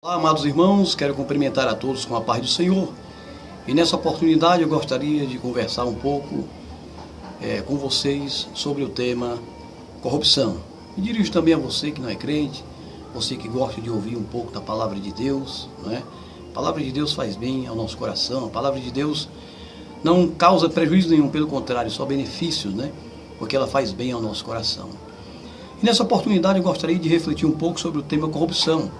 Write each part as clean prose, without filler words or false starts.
Olá, amados irmãos, quero cumprimentar a todos com a paz do Senhor. E nessa oportunidade eu gostaria de conversar um pouco com vocês sobre o tema corrupção. Me dirijo também a você que não é crente, você que gosta de ouvir um pouco da palavra de Deus, não é? A palavra de Deus faz bem ao nosso coração, a palavra de Deus não causa prejuízo nenhum, pelo contrário, só benefícios, né? Porque ela faz bem ao nosso coração. E nessa oportunidade eu gostaria de refletir um pouco sobre o tema corrupção.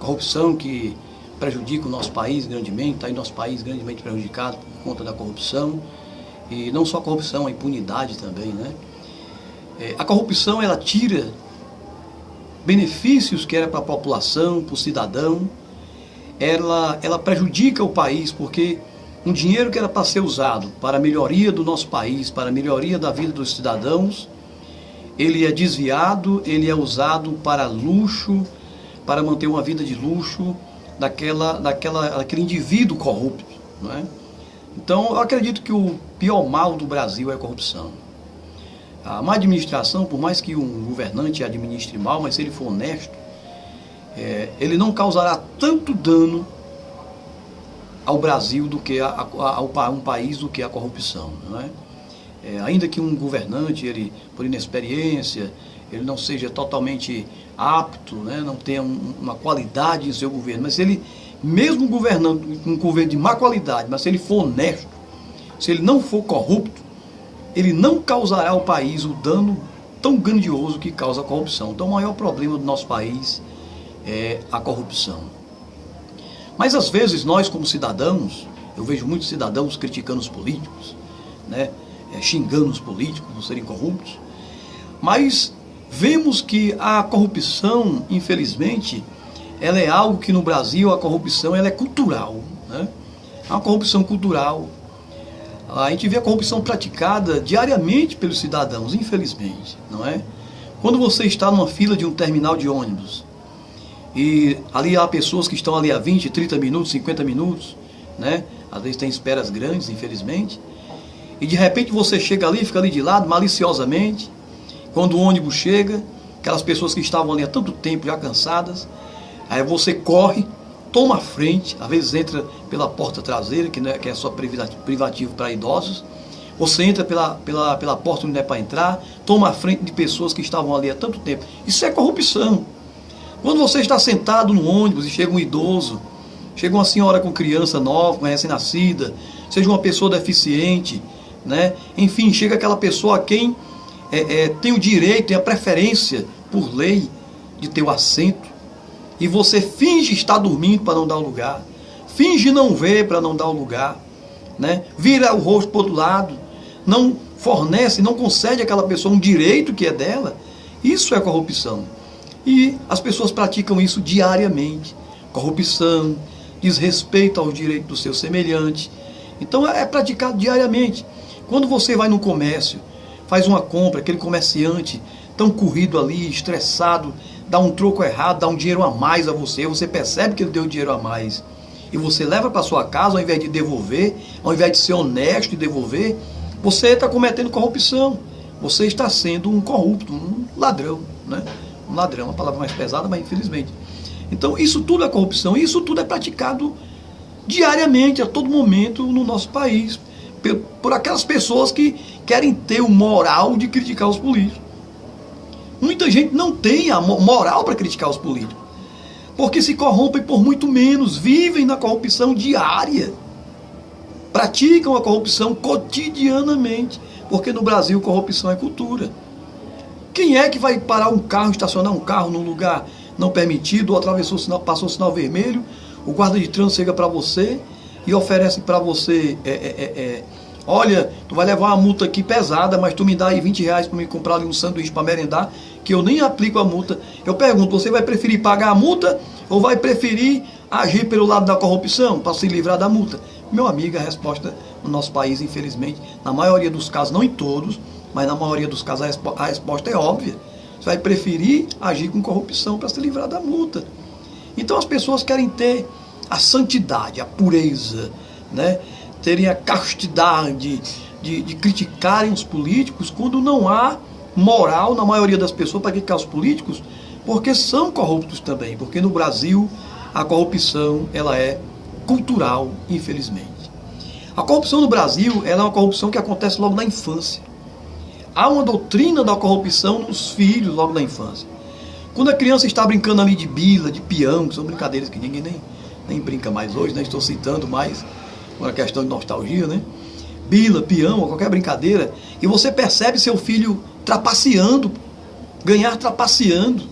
Corrupção que prejudica o nosso país grandemente, está aí nosso país grandemente prejudicado por conta da corrupção. E não só a corrupção, a impunidade também, né? A corrupção, ela tira benefícios que era para a população, para o cidadão. Ela prejudica o país, porque um dinheiro que era para ser usado para a melhoria do nosso país, para a melhoria da vida dos cidadãos, ele é desviado, ele é usado para luxo, para manter uma vida de luxo daquele indivíduo corrupto, não é? Então, eu acredito que o pior mal do Brasil é a corrupção. A má administração, por mais que um governante administre mal, mas se ele for honesto, ele não causará tanto dano ao Brasil do que a um país do que a corrupção, não é? Ainda que um governante, ele, por inexperiência, ele não seja totalmente apto, né, não tenha uma qualidade em seu governo, mas se ele, mesmo governando um governo de má qualidade, mas se ele for honesto, se ele não for corrupto, ele não causará ao país o dano tão grandioso que causa a corrupção. Então o maior problema do nosso país é a corrupção. Mas às vezes nós, como cidadãos, eu vejo muitos cidadãos criticando os políticos, né, xingando os políticos por serem corruptos, mas vemos que a corrupção, infelizmente, ela é algo que no Brasil, a corrupção, ela é cultural, né? É uma corrupção cultural. A gente vê a corrupção praticada diariamente pelos cidadãos, infelizmente, não é? Quando você está numa fila de um terminal de ônibus, e ali há pessoas que estão ali há 20, 30 minutos, 50 minutos, né? Às vezes tem esperas grandes, infelizmente, e de repente você chega ali, fica ali de lado, maliciosamente. Quando o ônibus chega, aquelas pessoas que estavam ali há tanto tempo já cansadas, aí você corre, toma a frente, às vezes entra pela porta traseira, que é só privativo para idosos, você entra pela porta onde não é para entrar, toma a frente de pessoas que estavam ali há tanto tempo. Isso é corrupção. Quando você está sentado no ônibus e chega um idoso, chega uma senhora com criança nova, com recém-nascida, seja uma pessoa deficiente, né? Enfim, chega aquela pessoa a quem tem o direito, tem a preferência por lei de ter o assento, e você finge estar dormindo para não dar o lugar, finge não ver para não dar o lugar, né? Vira o rosto para o outro lado, não fornece, não concede àquela pessoa um direito que é dela. Isso é corrupção. E as pessoas praticam isso diariamente. Corrupção, desrespeito aos direitos do seu semelhante. Então é praticado diariamente. Quando você vai no comércio, faz uma compra, aquele comerciante tão corrido ali, estressado, dá um troco errado, dá um dinheiro a mais a você, você percebe que ele deu dinheiro a mais, e você leva para sua casa, ao invés de devolver, ao invés de ser honesto e devolver, você está cometendo corrupção, você está sendo um corrupto, um ladrão, né? Um ladrão, uma palavra mais pesada, mas infelizmente. Então isso tudo é corrupção, e isso tudo é praticado diariamente, a todo momento no nosso país, por aquelas pessoas que querem ter o moral de criticar os políticos. Muita gente não tem a moral para criticar os políticos, porque se corrompem por muito menos, vivem na corrupção diária, praticam a corrupção cotidianamente, porque no Brasil corrupção é cultura. Quem é que vai parar um carro, estacionar um carro num lugar não permitido, ou atravessou o sinal, passou o sinal vermelho, o guarda de trânsito chega para você e oferece para você, olha, tu vai levar uma multa aqui pesada, mas tu me dá aí 20 reais para me comprar ali um sanduíche para merendar, que eu nem aplico a multa. Eu pergunto, você vai preferir pagar a multa ou vai preferir agir pelo lado da corrupção para se livrar da multa? Meu amigo, a resposta no nosso país, infelizmente, na maioria dos casos, não em todos, mas na maioria dos casos a resposta é óbvia. Você vai preferir agir com corrupção para se livrar da multa. Então as pessoas querem ter a santidade, a pureza, né? Terem a castidade de criticarem os políticos, quando não há moral na maioria das pessoas para criticar os políticos, porque são corruptos também, porque no Brasil a corrupção ela é cultural, infelizmente. A corrupção no Brasil ela é uma corrupção que acontece logo na infância. Há uma doutrina da corrupção nos filhos logo na infância. Quando a criança está brincando ali de bila, de peão, que são brincadeiras que ninguém nem brinca mais hoje, né? Estou citando mais uma questão de nostalgia, né? Bila, peão, qualquer brincadeira, e você percebe seu filho trapaceando, ganhar trapaceando,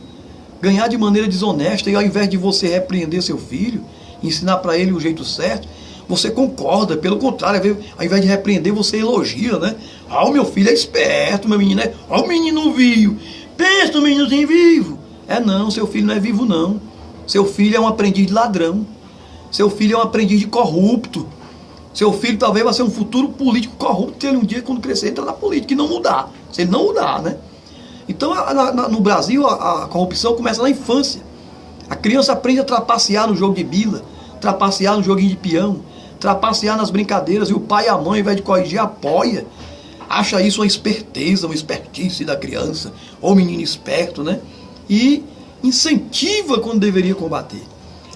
ganhar de maneira desonesta, e ao invés de você repreender seu filho, ensinar para ele o jeito certo, você concorda, pelo contrário, ao invés de repreender, você elogia, né? Ah, o meu filho é esperto, meu menino é... Ah, o menino vivo, pensa no meninozinho vivo. Não, seu filho não é vivo não. Seu filho é um aprendiz de ladrão. Seu filho é um aprendiz de corrupto. Seu filho talvez vai ser um futuro político corrupto, se ele um dia, quando crescer, entrar na política e não mudar. Se ele não mudar, né? Então, no Brasil, a corrupção começa na infância. A criança aprende a trapacear no jogo de bila, trapacear no joguinho de peão, trapacear nas brincadeiras, e o pai e a mãe, ao invés de corrigir, apoia. Acha isso uma esperteza, uma espertice da criança, ou menino esperto, né? E incentiva quando deveria combater.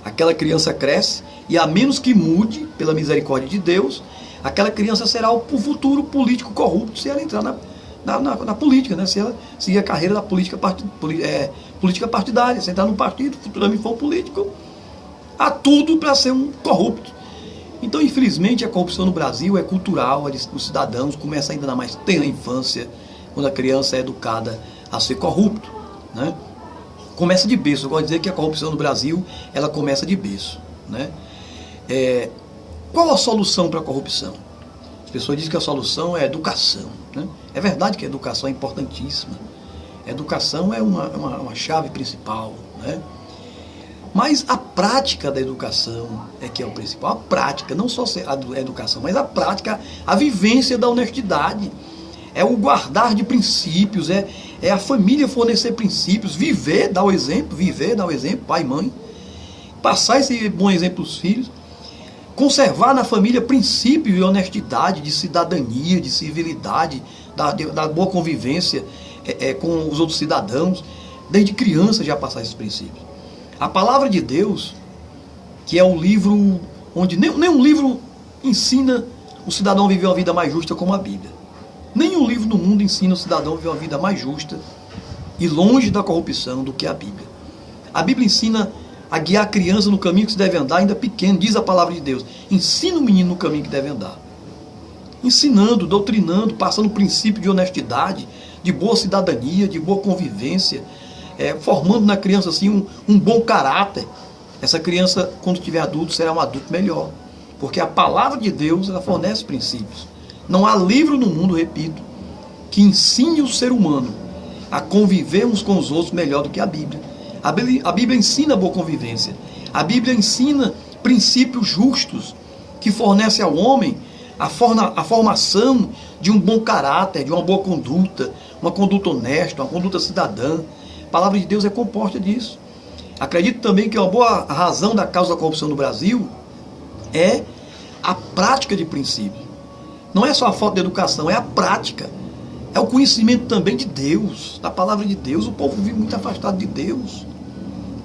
Aquela criança cresce, e a menos que mude, pela misericórdia de Deus, aquela criança será o futuro político corrupto se ela entrar na política, né? Se ela seguir a carreira da política partidária, se entrar no partido, futuramente for um político, há tudo para ser um corrupto. Então, infelizmente, a corrupção no Brasil é cultural, os cidadãos começam ainda na mais tenra infância, quando a criança é educada a ser corrupto, né? Começa de berço. Eu gosto de dizer que a corrupção no Brasil, ela começa de berço, né? Qual a solução para a corrupção? As pessoas dizem que a solução é a educação, né? É verdade que a educação é importantíssima. A educação é uma chave principal, né? Mas a prática da educação é que é o principal. A prática, não só a educação, mas a prática, a vivência da honestidade. É o guardar de princípios, é a família fornecer princípios, viver, dar o exemplo, pai e mãe. Passar esse bom exemplo aos filhos. Conservar na família princípios de honestidade, de cidadania, de civilidade, da boa convivência com os outros cidadãos. Desde criança já passar esses princípios. A palavra de Deus, que é um livro onde nenhum livro ensina o cidadão a viver uma vida mais justa como a Bíblia. Nenhum livro no mundo ensina o cidadão a viver uma vida mais justa e longe da corrupção do que a Bíblia. A Bíblia ensina a guiar a criança no caminho que se deve andar, ainda pequeno, diz a palavra de Deus. Ensina o menino no caminho que deve andar. Ensinando, doutrinando, passando o princípio de honestidade, de boa cidadania, de boa convivência, formando na criança assim um bom caráter. Essa criança, quando tiver adulto, será um adulto melhor. Porque a palavra de Deus, ela fornece princípios. Não há livro no mundo, repito, que ensine o ser humano a conviver uns com os outros melhor do que a Bíblia. A Bíblia ensina a boa convivência. A Bíblia ensina princípios justos que fornecem ao homem a formação de um bom caráter, de uma boa conduta, uma conduta honesta, uma conduta cidadã. A palavra de Deus é composta disso. Acredito também que uma boa razão da causa da corrupção no Brasil é a prática de princípios. Não é só a falta de educação, é a prática. É o conhecimento também de Deus, da palavra de Deus. O povo vive muito afastado de Deus.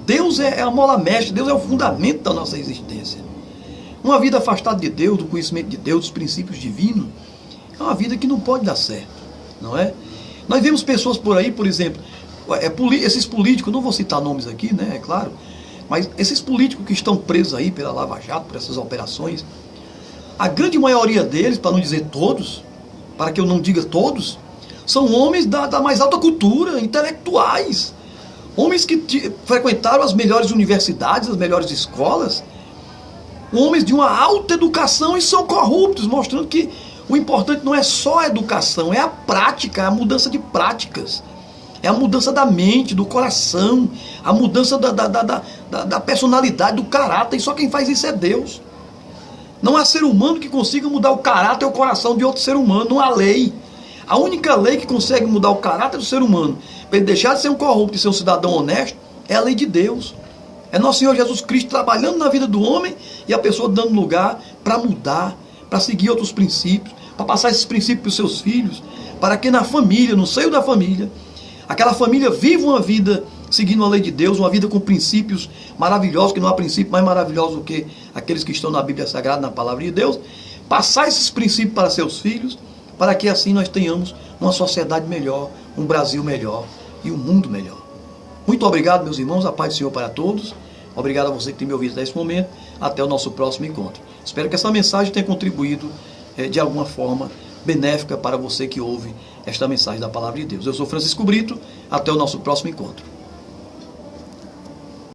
Deus é a mola mestra, Deus é o fundamento da nossa existência. Uma vida afastada de Deus, do conhecimento de Deus, dos princípios divinos, é uma vida que não pode dar certo, não é? Nós vemos pessoas por aí, por exemplo, esses políticos, não vou citar nomes aqui, né, é claro, mas esses políticos que estão presos aí pela Lava Jato, por essas operações, a grande maioria deles, para não dizer todos, para que eu não diga todos, são homens da mais alta cultura, intelectuais, homens que frequentaram as melhores universidades, as melhores escolas, homens de uma alta educação e são corruptos, mostrando que o importante não é só a educação, é a prática, é a mudança de práticas, é a mudança da mente, do coração, a mudança da personalidade, do caráter, e só quem faz isso é Deus. Não há ser humano que consiga mudar o caráter ou o coração de outro ser humano, não há lei. A única lei que consegue mudar o caráter do ser humano, para ele deixar de ser um corrupto e ser um cidadão honesto, é a lei de Deus. É nosso Senhor Jesus Cristo trabalhando na vida do homem e a pessoa dando lugar para mudar, para seguir outros princípios, para passar esses princípios para os seus filhos, para que na família, no seio da família, aquela família viva uma vida seguindo a lei de Deus, uma vida com princípios maravilhosos, que não há princípio mais maravilhoso do que aqueles que estão na Bíblia Sagrada, na Palavra de Deus, passar esses princípios para seus filhos, para que assim nós tenhamos uma sociedade melhor, um Brasil melhor e um mundo melhor. Muito obrigado, meus irmãos, a paz do Senhor para todos. Obrigado a você que tem me ouvido até esse momento. Até o nosso próximo encontro. Espero que essa mensagem tenha contribuído de alguma forma benéfica para você que ouve esta mensagem da Palavra de Deus. Eu sou Francisco Brito. Até o nosso próximo encontro.